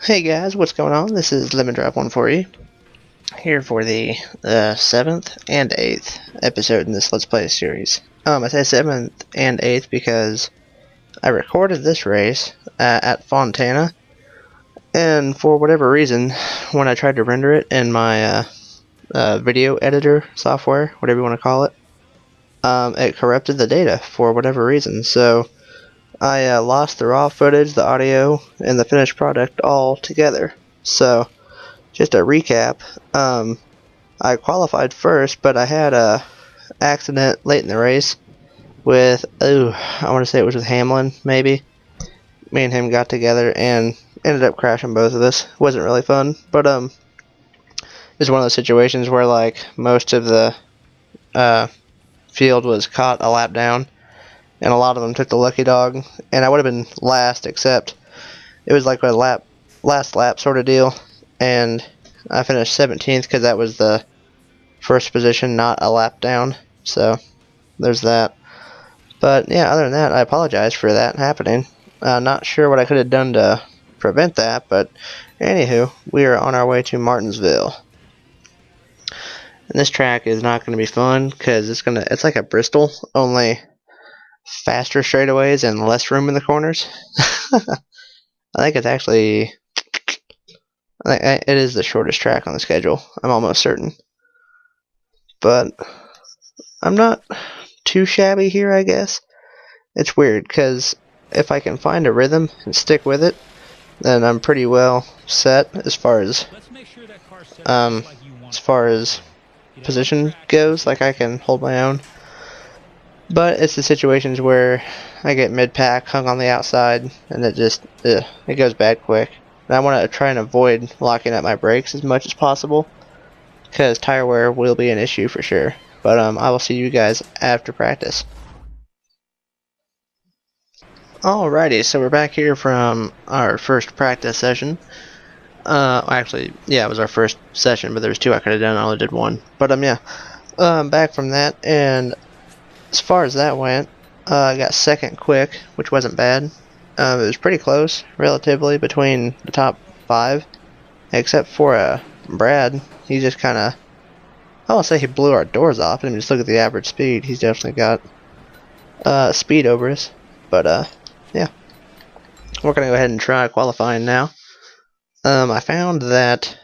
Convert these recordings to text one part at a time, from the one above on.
Hey guys, what's going on? This is Lemon Drop 140 here for the 7th and 8th episode in this Let's Play series. I say 7th and 8th because I recorded this race at Fontana, and for whatever reason, when I tried to render it in my video editor software, whatever you want to call it, it corrupted the data for whatever reason. So I lost the raw footage, the audio, and the finished product all together. So, just a recap, I qualified first, but I had a accident late in the race with, I want to say it was with Hamlin, maybe. Me and him got together and ended up crashing both of us. Wasn't really fun, but it was one of those situations where like most of the field was caught a lap down, and a lot of them took the lucky dog, and I would have been last, except it was like a last lap sort of deal, and I finished 17th because that was the first position, not a lap down. So there's that. But yeah, other than that, I apologize for that happening. Not sure what I could have done to prevent that, but anywho, we are on our way to Martinsville. And this track is not going to be fun because it's like a Bristol, only faster straightaways and less room in the corners. I think it's actually, it is the shortest track on the schedule. I'm almost certain, but I'm not too shabby here, I guess. It's weird because if I can find a rhythm and stick with it, then I'm pretty well set as far as position goes. Like I can hold my own. But it's the situations where I get mid-pack, hung on the outside, and it goes bad quick. And I want to try and avoid locking up my brakes as much as possible, because tire wear will be an issue for sure. But I will see you guys after practice. Alrighty, so we're back here from our first practice session. Actually, yeah, it was our first session, but there was two I could have done. I only did one. But yeah, back from that, and as far as that went, I got second quick, which wasn't bad. It was pretty close, relatively, between the top 5, except for Brad. He just kind of, I won't say he blew our doors off. I mean, just look at the average speed. He's definitely got speed over us. But yeah, we're gonna go ahead and try qualifying now. I found that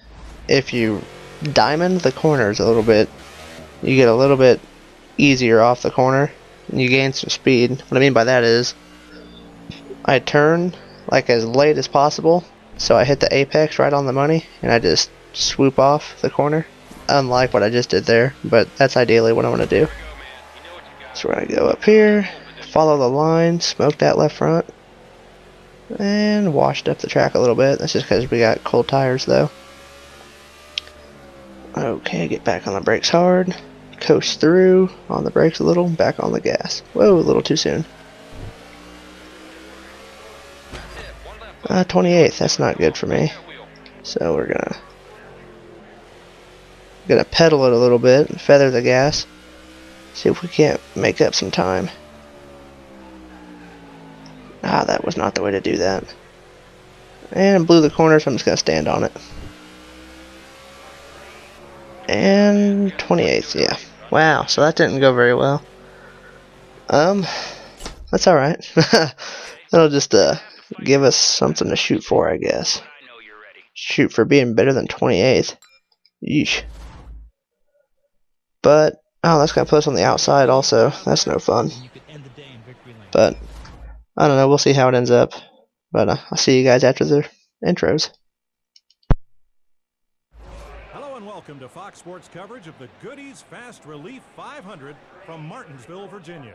if you diamond the corners a little bit, you get a little bit easier off the corner and you gain some speed. What I mean by that is I turn like as late as possible, so I hit the apex right on the money and I just swoop off the corner, unlike what I just did there, but that's ideally what I want to do. So we're going to go up here, follow the line, smoke that left front, and washed up the track a little bit. That's just because we got cold tires though. Okay, get back on the brakes hard. Coast through, on the brakes a little, back on the gas. Whoa, a little too soon. 28th, that's not good for me. So we're gonna pedal it a little bit, and feather the gas. See if we can't make up some time. That was not the way to do that. And blew the corner, so I'm just gonna stand on it. And 28th, yeah. Wow, so that didn't go very well. That's alright. That'll just give us something to shoot for, I guess. Shoot for being better than 28th. Yeesh. But, that's gonna put us on the outside also. That's no fun. But, I don't know, we'll see how it ends up. But I'll see you guys after the intros. Welcome to Fox Sports coverage of the Goodies Fast Relief 500 from Martinsville, Virginia.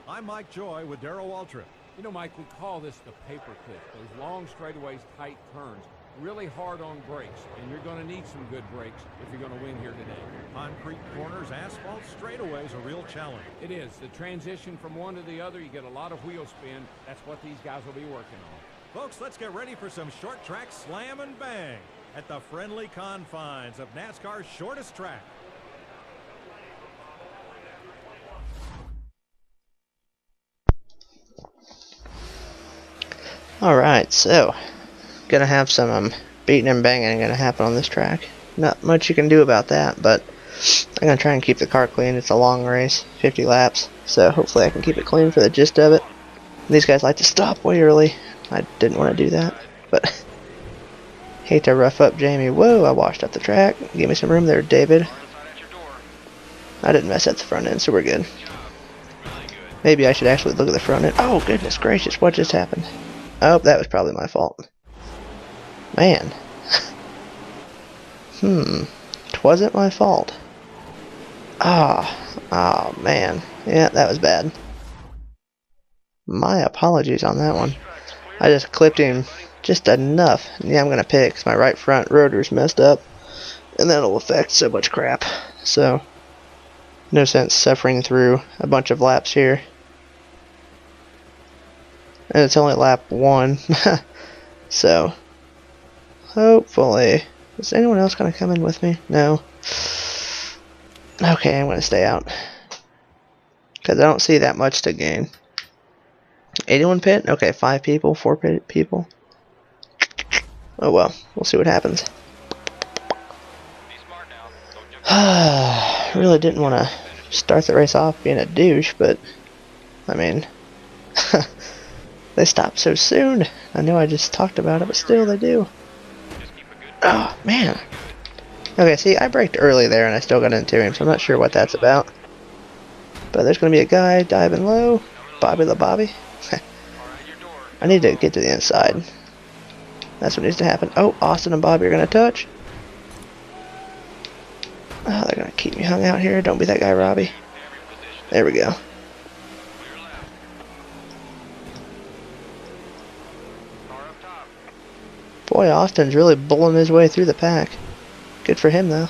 I'm Mike Joy with Darrell Waltrip. You know, Mike, we call this the paperclip. Those long straightaways, tight turns, really hard on brakes, and you're going to need some good brakes if you're going to win here today. Concrete corners, asphalt straightaways, a real challenge. It is. The transition from one to the other, you get a lot of wheel spin. That's what these guys will be working on. Folks, let's get ready for some short track slam and bang at the friendly confines of NASCAR's shortest track. Alright, so gonna have some beating and banging gonna happen on this track. Not much you can do about that, but I'm gonna try and keep the car clean. It's a long race, 50 laps, so hopefully I can keep it clean for the gist of it. These guys like to stop way early. I didn't want to do that, but hate to rough up Jamie. Whoa, I washed up the track. Give me some room there, David. I didn't mess up the front end, so we're good. Maybe I should actually look at the front end. Oh, goodness gracious, what just happened? Oh, that was probably my fault. Man. It wasn't my fault. Oh, man. Yeah, that was bad. My apologies on that one. I just clipped him just enough. Yeah, I'm going to pit because my right front rotor's messed up. And that'll affect so much crap. So, no sense suffering through a bunch of laps here. And it's only lap 1. So, hopefully. Is anyone else going to come in with me? No. Okay, I'm going to stay out. Because I don't see that much to gain. 81 pit? Okay, 5 people, 4 people. Oh well, we'll see what happens. Really didn't want to start the race off being a douche, but I mean, they stopped so soon. I know I just talked about it, but still they do. Oh man. Okay, see, I braked early there and I still got into him, so I'm not sure what that's about. But there's going to be a guy diving low. Bobby the Bobby. I need to get to the inside. That's what needs to happen. Oh, Austin and Bobby are going to touch. Oh, they're going to keep me hung out here. Don't be that guy, Robbie. There we go. Boy, Austin's really bulling his way through the pack. Good for him, though.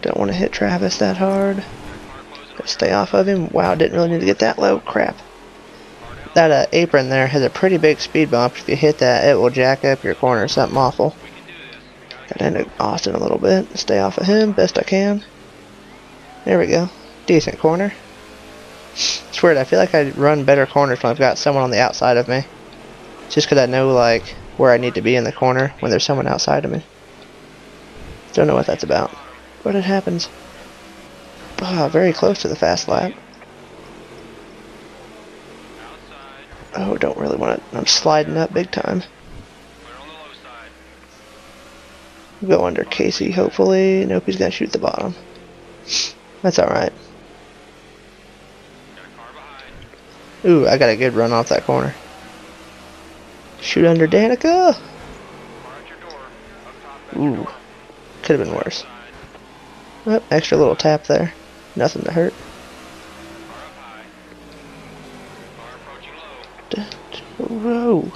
Don't want to hit Travis that hard. Gotta stay off of him. Wow, didn't really need to get that low. Crap. That apron there has a pretty big speed bump. If you hit that, it will jack up your corner or something awful. Got into Austin a little bit. Stay off of him best I can. There we go. Decent corner. It's weird. I feel like I run better corners when I've got someone on the outside of me. Just because I know, like, where I need to be in the corner when there's someone outside of me. Don't know what that's about. But it happens. Ah, very close to the fast lap. Oh, don't really want to. I'm sliding up big time. Go under Casey, hopefully. Nope, he's going to shoot the bottom. That's alright. Ooh, I got a good run off that corner. Shoot under Danica. Ooh, could have been worse. Oh, extra little tap there. Nothing to hurt. Whoa.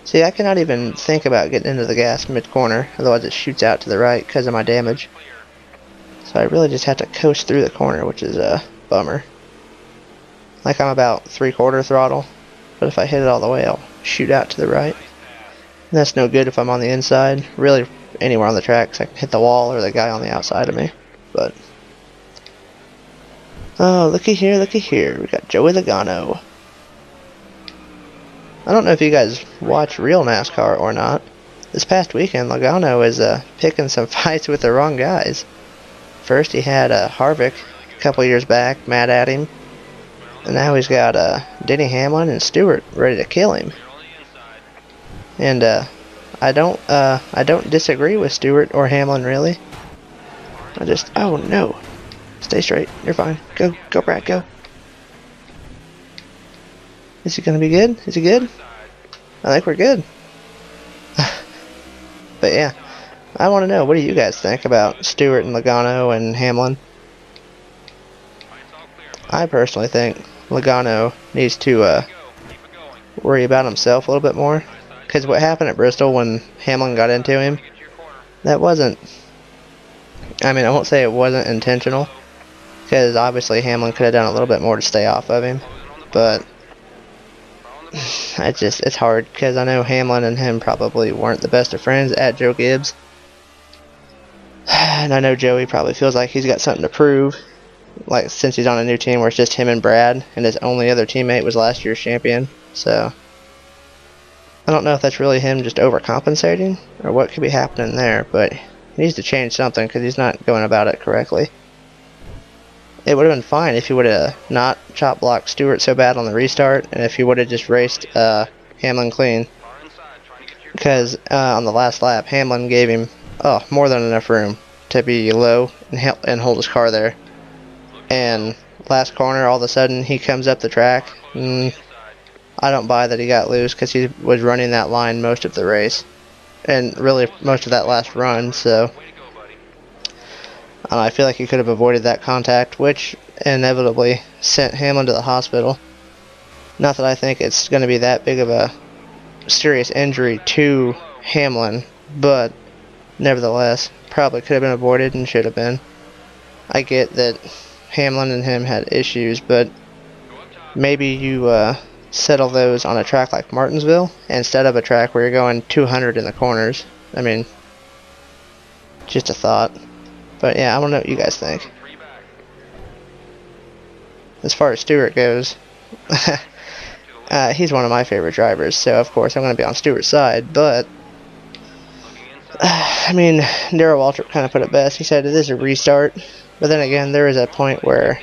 See, I cannot even think about getting into the gas mid-corner, otherwise it shoots out to the right because of my damage. So I really just have to coast through the corner, which is a bummer. Like I'm about 3/4 throttle, but if I hit it all the way, I'll shoot out to the right. And that's no good if I'm on the inside, really anywhere on the track, because I can hit the wall or the guy on the outside of me. But, oh, looky here, we got Joey Logano. I don't know if you guys watch real NASCAR or not. This past weekend, Logano is picking some fights with the wrong guys. First he had Harvick a couple years back, mad at him. And now he's got Denny Hamlin and Stewart ready to kill him. And I don't disagree with Stewart or Hamlin really. Oh no. Stay straight. You're fine. Go, Brad, go. Is he gonna be good? Is he good? I think we're good. But yeah, I want to know, what do you guys think about Stewart and Logano and Hamlin? I personally think Logano needs to worry about himself a little bit more. Because what happened at Bristol when Hamlin got into him, that wasn't, I mean, I won't say it wasn't intentional. Because obviously Hamlin could have done a little bit more to stay off of him. But it's hard because I know Hamlin and him probably weren't the best of friends at Joe Gibbs. And I know Joey probably feels like he's got something to prove. like since he's on a new team where it's just him and Brad, and his only other teammate was last year's champion. So I don't know if that's really him just overcompensating or what could be happening there, but he needs to change something because he's not going about it correctly. It would have been fine if he would have not chop blocked Stewart so bad on the restart, and if he would have just raced Hamlin clean. Because on the last lap, Hamlin gave him more than enough room to be low and hold his car there. And last corner, all of a sudden, he comes up the track. I don't buy that he got loose because he was running that line most of the race. And really most of that last run, so I feel like he could have avoided that contact, which inevitably sent Hamlin to the hospital. Not that I think it's going to be that big of a serious injury to Hamlin, but nevertheless, probably could have been avoided and should have been. I get that Hamlin and him had issues, but maybe you settle those on a track like Martinsville instead of a track where you're going 200 in the corners. I mean, just a thought. But yeah, I don't know what you guys think. As far as Stewart goes, he's one of my favorite drivers, so of course I'm going to be on Stewart's side, but I mean, Darrell Waltrip kind of put it best. He said it is a restart, but then again, there is a point where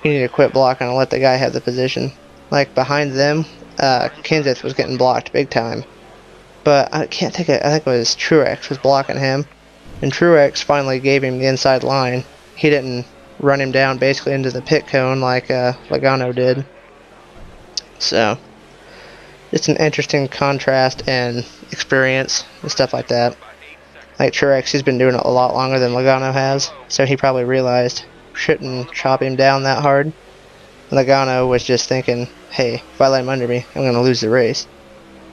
you need to quit blocking and let the guy have the position. Like behind them, Kenseth was getting blocked big time, but I can't think I think it was Truex was blocking him, and Truex finally gave him the inside line. He didn't run him down basically into the pit cone like Logano did. So it's an interesting contrast and experience and stuff like that. Like Truex, he's been doing it a lot longer than Logano has, so he probably realized shouldn't chop him down that hard. Logano was just thinking, hey, if I let him under me, I'm going to lose the race,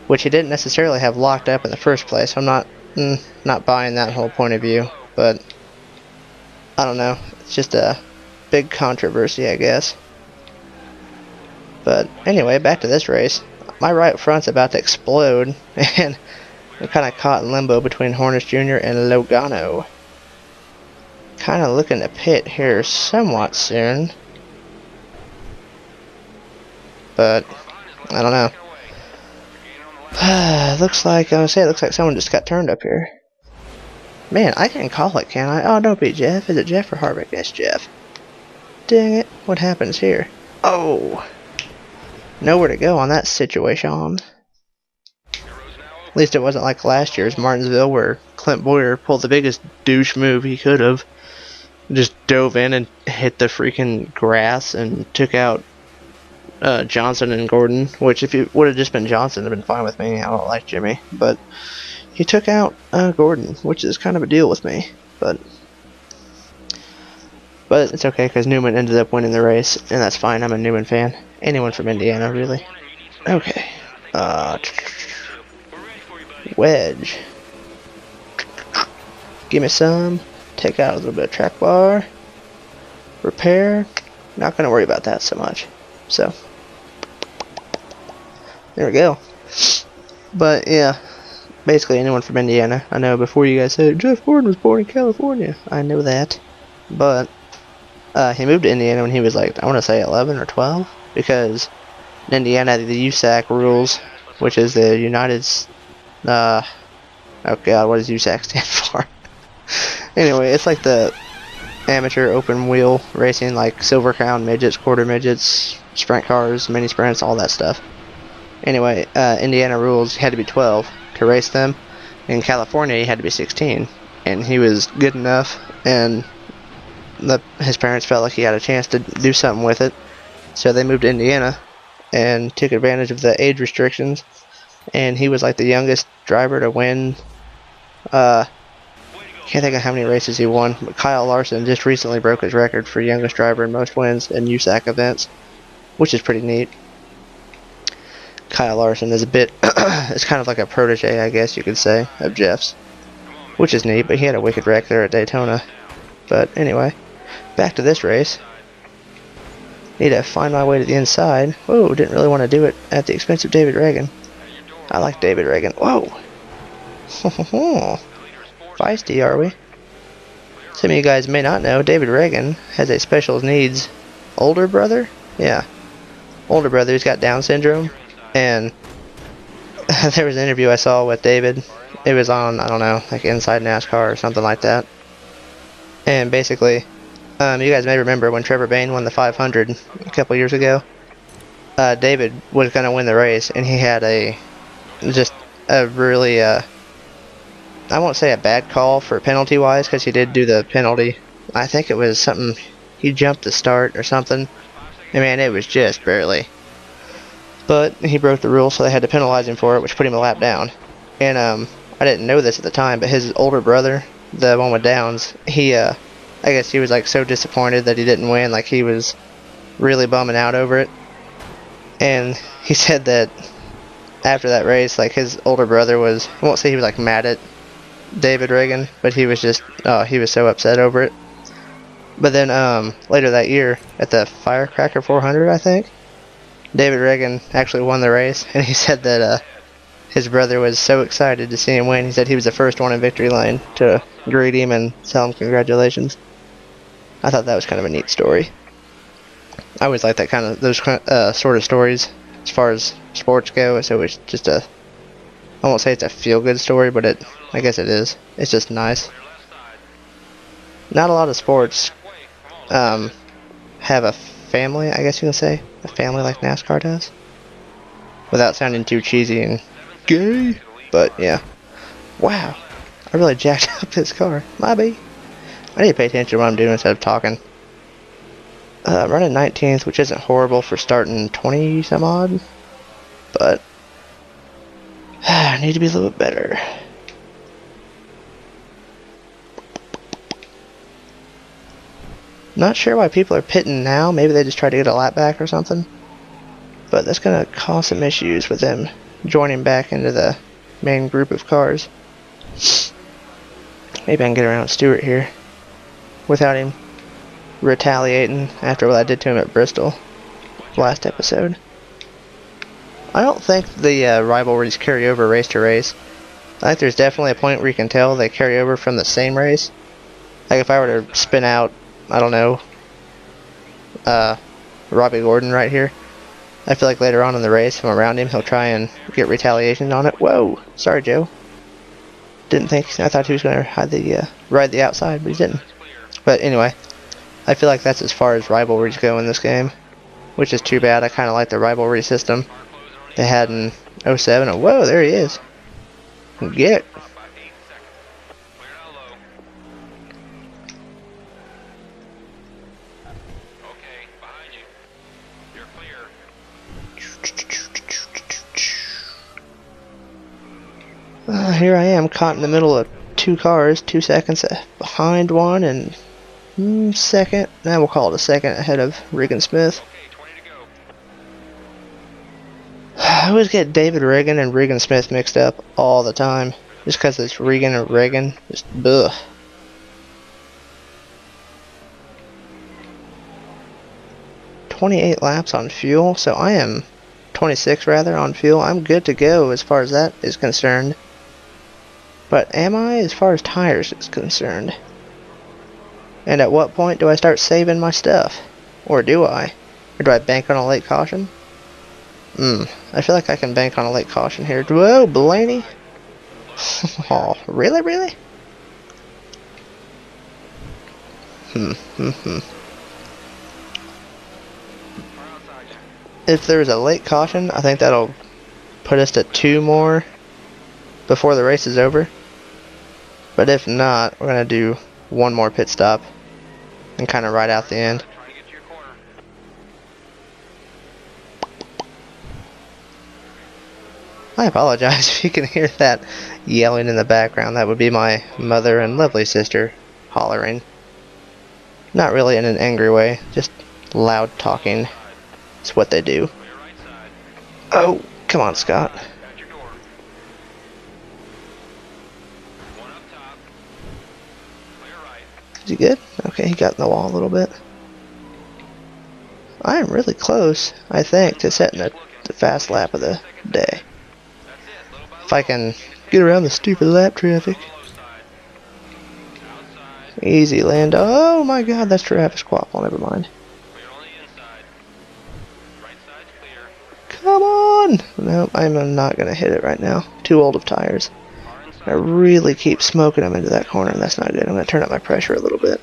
which he didn't necessarily have locked up in the first place. I'm not buying that whole point of view, but I don't know. It's just a big controversy, I guess. But anyway, back to this race. My right front's about to explode, and I'm kind of caught in limbo between Hornish Jr. and Logano. Kind of looking to pit here somewhat soon, but I don't know. Looks like someone just got turned up here. Man, I can call it, can I? Oh, don't be Jeff. Is it Jeff or Harvick? That's Jeff. Dang it! What happens here? Oh, nowhere to go on that situation. At least it wasn't like last year's Martinsville where Clint Boyer pulled the biggest douche move he could have. Just dove in and hit the freaking grass and took out Johnson and Gordon. Which, if it would have just been Johnson, it would have been fine with me. I don't like Jimmy. But he took out Gordon, which is kind of a deal with me. But it's okay because Newman ended up winning the race, and that's fine. I'm a Newman fan. Anyone from Indiana, really. Okay. Wedge. Give me some. Take out a little bit of track bar. Repair. Not going to worry about that so much. So, there we go. But yeah, basically anyone from Indiana. I know before you guys said Jeff Gordon was born in California. I know that. But he moved to Indiana when he was like, I want to say 11 or 12. Because in Indiana, the USAC rules, which is the United... oh god, what does USAC stand for? Anyway, it's like the amateur open wheel racing, like Silver Crown, midgets, quarter midgets, sprint cars, mini sprints, all that stuff. Anyway, Indiana rules, you had to be 12 to race them. In California, you had to be 16. And he was good enough, and his parents felt like he had a chance to do something with it. So they moved to Indiana and took advantage of the age restrictions. And he was like the youngest driver to win. Can't think of how many races he won, but Kyle Larson just recently broke his record for youngest driver in most wins in USAC events, which is pretty neat. Kyle Larson is it's kind of like a protege, I guess you could say, of Jeff's, which is neat, but he had a wicked wreck there at Daytona. But anyway, back to this race. Need to find my way to the inside. Whoa, didn't really want to do it at the expense of David Reagan. I like David Reagan. Whoa! Feisty, are we? Some of you guys may not know, David Reagan has a special needs older brother. Yeah, older brother who's got Down syndrome. And there was an interview I saw with David. It was on, I don't know, like Inside NASCAR or something like that. And basically, you guys may remember when Trevor Bayne won the 500 a couple years ago. David was going to win the race, and he had just a really, I won't say a bad call for penalty-wise, because he did do the penalty. I think it was something, he jumped the start or something. I mean, it was just barely. But he broke the rule, so they had to penalize him for it, which put him a lap down. And I didn't know this at the time, but his older brother, the one with Downs, he, I guess he was like so disappointed that he didn't win, like he was really bumming out over it. And he said that after that race, like his older brother was, I won't say he was like mad at David Reagan, but he was just, he was so upset over it. But then later that year at the Firecracker 400, I think, David Reagan actually won the race, and he said that his brother was so excited to see him win. He said he was the first one in victory lane to greet him and tell him congratulations. I thought that was kind of a neat story. I always like that kind of, those sort of stories as far as sports go. So it's just a, I won't say it's a feel-good story, but I guess it is. It's just nice. Not a lot of sports have a family, I guess you can say. A family like NASCAR does. Without sounding too cheesy and gay. But yeah. Wow. I really jacked up this car. My bad. I need to pay attention to what I'm doing instead of talking. Running 19th, which isn't horrible for starting 20 some odd. But I need to be a little bit better. Not sure why people are pitting now. Maybe they just try to get a lap back or something. But that's going to cause some issues with them joining back into the main group of cars. Maybe I can get around Stewart here without him retaliating after what I did to him at Bristol last episode. I don't think the rivalries carry over race to race. I think there's definitely a point where you can tell they carry over from the same race. Like if I were to spin out, I don't know, Robbie Gordon right here, I feel like later on in the race, if I'm around him, he'll try and get retaliation on it. Whoa! Sorry, Joe. Didn't think, I thought he was going to ride the outside, but he didn't. But anyway, I feel like that's as far as rivalries go in this game, which is too bad. I kind of like the rivalry system they had in 07. Oh, whoa, there he is. Get it. Here I am, caught in the middle of two cars, 2 seconds behind one, and second. Now we'll call it a second ahead of Regan Smith. I always get David Reagan and Regan Smith mixed up all the time, just because it's Regan and Reagan. Just ugh. "28 laps on fuel, so I am 26 rather on fuel. I'm good to go as far as that is concerned. But am I as far as tires is concerned? And at what point do I start saving my stuff? Or do I? Or do I bank on a late caution? I feel like I can bank on a late caution here. Whoa, Blaney! Oh, really? If there's a late caution, I think that'll put us to 2 more before the race is over. But if not, we're going to do 1 more pit stop and kind of ride out the end. I apologize if you can hear that yelling in the background. That would be my mother and lovely sister hollering. Not really in an angry way, just loud talking. It's what they do. Oh, come on, Scott. Is he good? Okay, he got in the wall a little bit. I am really close, I think, to setting the fast lap of the day. If I can get around the stupid lap traffic. Easy, Lando. Oh my god, that's Travis Quapple. Never mind. Come on! Nope, I'm not going to hit it right now. Too old of tires. I really keep smoking them into that corner, and that's not good. I'm going to turn up my pressure a little bit.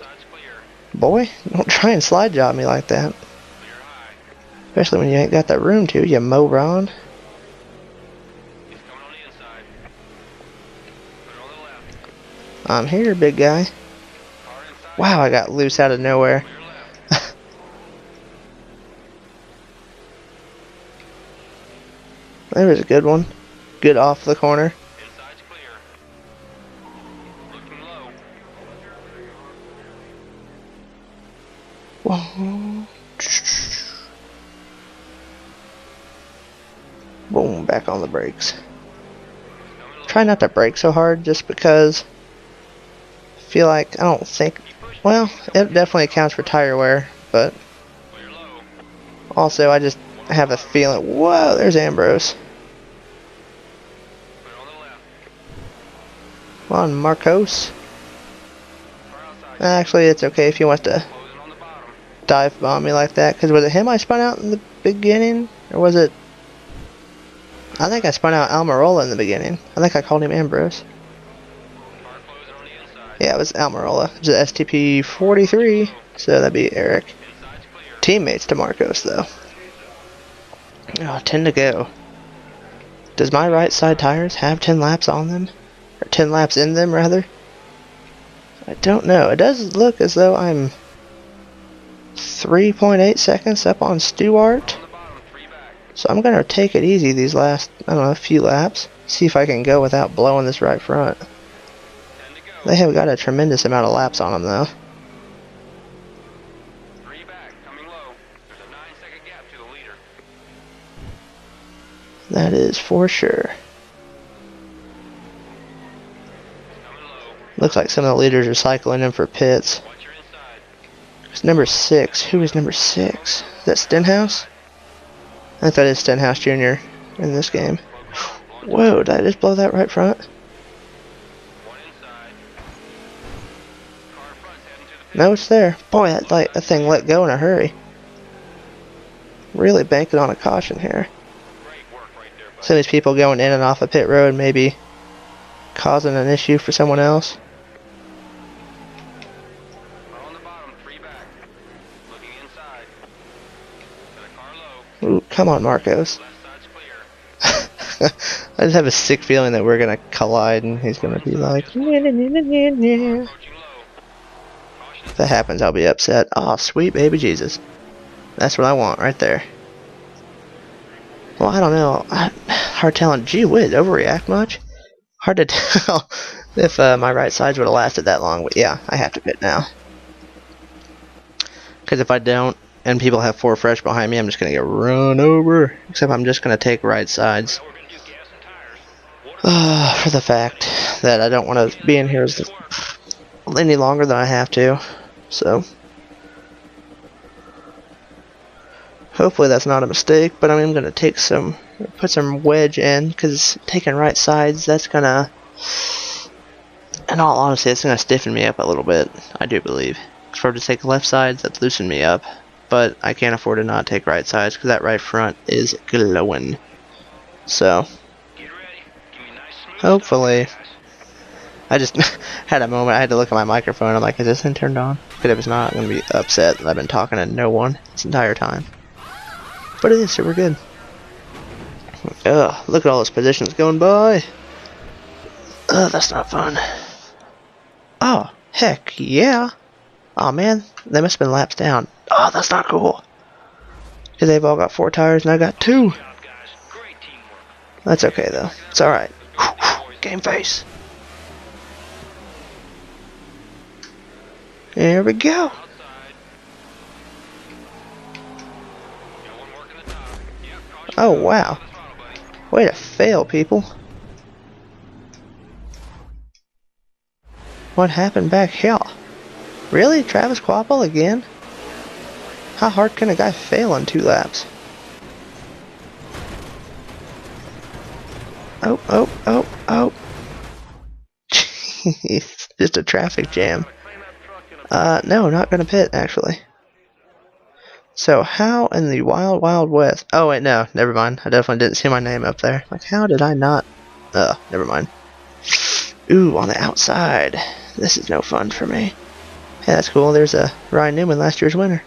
Boy, don't try and slide job me like that. Especially when you ain't got that room to, you moron. I'm here, big guy. Wow, I got loose out of nowhere. There was a good one. Good off the corner. Whoa. Boom, back on the brakes. Try not to brake so hard just because I feel like, I don't think, well, it definitely accounts for tire wear, but also I just have a feeling, whoa, there's Ambrose. Come on, Marcos. Actually, it's okay if he wants to dive bomb me like that, because was it him I spun out in the beginning, or was it, I think I spun out Almirola in the beginning. I think I called him Ambrose. Yeah, it was Almirola. It was an STP 43, so that'd be Eric. Teammates to Marcos, though. Oh, 10 to go. Does my right side tires have 10 laps on them? Or 10 laps in them, rather? I don't know. It does look as though I'm 3.8 seconds up on Stewart. So I'm going to take it easy these last, I don't know, few laps. See if I can go without blowing this right front. They have got a tremendous amount of laps on them, though. That is for sure. Looks like some of the leaders are cycling in for pits. It's number 6. Who is number 6? Is that Stenhouse? I think that is Stenhouse Jr. in this game. Whoa, did I just blow that right front? No, it's there. Boy, that thing let go in a hurry. Really banking on a caution here. Some of these people going in and off a pit road maybe causing an issue for someone else. Ooh, come on, Marcos. I just have a sick feeling that we're gonna collide and he's gonna be like, if that happens, I'll be upset. Oh, sweet baby Jesus. That's what I want right there. Well, I don't know. Hard telling. Gee whiz, overreact much? Hard to tell if my right sides would have lasted that long. But yeah, I have to pit now. Because if I don't, and people have 4 fresh behind me, I'm just going to get run over. Except I'm just going to take right sides. For the fact that I don't want to be in here any longer than I have to. So hopefully that's not a mistake, but I'm going to put some wedge in, because taking right sides, that's going to, in all honesty, it's going to stiffen me up a little bit, I do believe. If I were to take left sides, that's loosen me up. But I can't afford to not take right sides, because that right front is glowing. So, hopefully, I just had a moment, I had to look at my microphone, I'm like, is this thing turned on? Because if it's not, I'm going to be upset that I've been talking to no one this entire time. But it is, so we're good. Ugh, look at all those positions going by. Ugh, that's not fun. Oh, heck yeah. Oh man, they must have been laps down. Oh, that's not cool. Because they've all got 4 tires and I got 2. That's okay though. It's alright. Game face. There we go. Oh wow. Way to fail, people. What happened back here? Really? Travis Quapple again? How hard can a guy fail in 2 laps? Oh. Jeez, just a traffic jam. No, not gonna pit, actually. So, how in the wild, wild west? Oh, wait, no, never mind. I definitely didn't see my name up there. Like, how did I not? Never mind. Ooh, on the outside. This is no fun for me. Hey, that's cool. There's a Ryan Newman, last year's winner.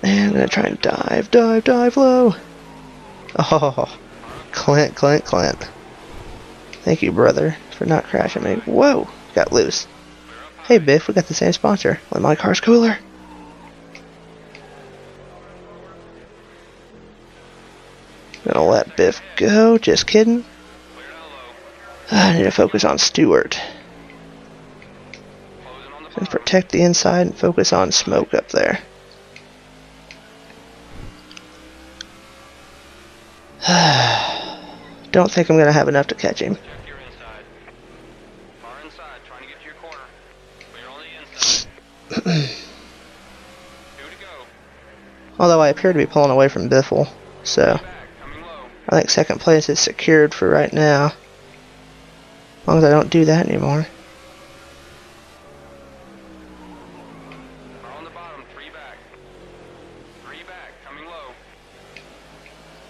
And I'm gonna try and dive low. Oh, Clint. Thank you, brother, for not crashing me. Whoa, got loose. Hey, Biff, we got the same sponsor. Well, my car's cooler. Gonna let Biff go. Just kidding. I need to focus on Stewart. And protect the inside and focus on Smoke up there. Don't think I'm gonna have enough to catch him. Although I appear to be pulling away from Biffle, so I think second place is secured for right now. As long as I don't do that anymore.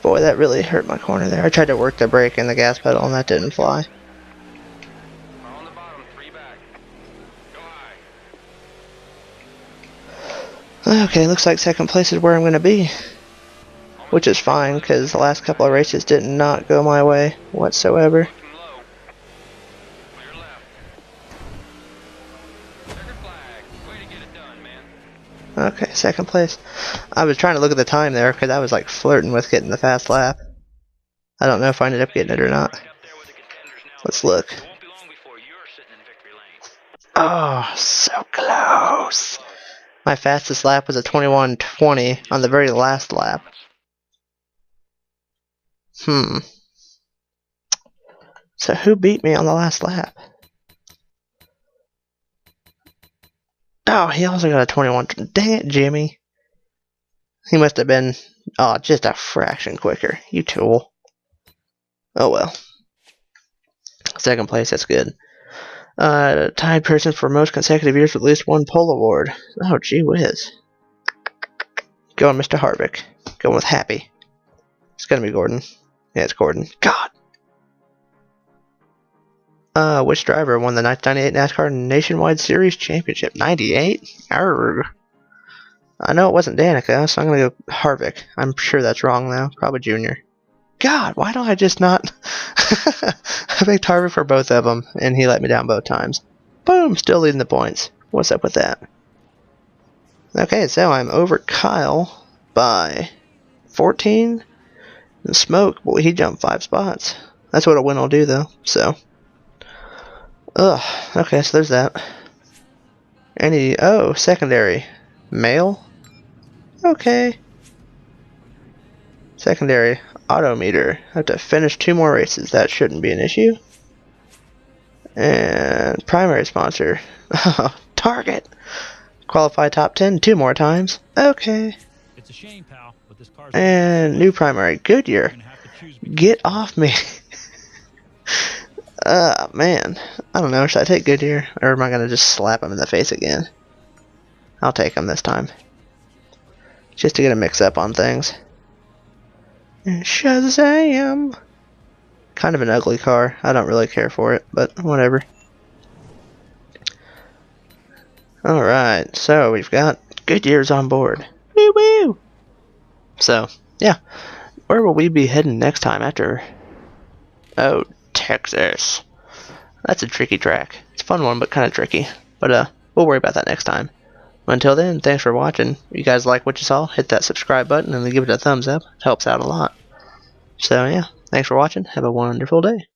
Boy, that really hurt my corner there. I tried to work the brake and the gas pedal and that didn't fly. Okay, looks like second place is where I'm going to be. Which is fine, because the last couple of races did not go my way whatsoever. Okay, second place. I was trying to look at the time there, because I was like flirting with getting the fast lap. I don't know if I ended up getting it or not. Let's look. Oh, so close. My fastest lap was a 21:20 on the very last lap. So who beat me on the last lap? Oh, he also got a 21. Dang it, Jimmy. He must have been, just a fraction quicker. You tool. Oh well. Second place, that's good. Tied person for most consecutive years with at least one pole award. Oh, gee whiz. Going Mr. Harvick. Going with Happy. It's gonna be Gordon. Yeah, it's Gordon. God! Which driver won the 1998 NASCAR Nationwide Series Championship? 98? Arrgh. I know it wasn't Danica, so I'm gonna go Harvick. I'm sure that's wrong, though. Probably Junior. God, why don't I just not... I picked Harvick for both of them, and he let me down both times. Boom! Still leading the points. What's up with that? Okay, so I'm over Kyle by 14. And Smoke, boy, he jumped 5 spots. That's what a win will do, though, so... okay, so there's that. Secondary. Male? Okay. Secondary. Autometer. I have to finish 2 more races. That shouldn't be an issue. And primary sponsor. Target. Qualify top 10 2 more times. Okay. It's a shame, pal, but this car's and new primary. Goodyear. Get off me. Man. I don't know. Should I take Goodyear? Or am I going to just slap him in the face again? I'll take him this time. Just to get a mix up on things. Shazam! Kind of an ugly car. I don't really care for it, but whatever. Alright, so we've got Goodyear's on board. Woo woo! So, yeah. Where will we be heading next time after... Oh, Texas. That's a tricky track. It's a fun one, but kind of tricky. But, we'll worry about that next time. Until then, thanks for watching. If you guys like what you saw, hit that subscribe button and give it a thumbs up. It helps out a lot. So, yeah. Thanks for watching. Have a wonderful day.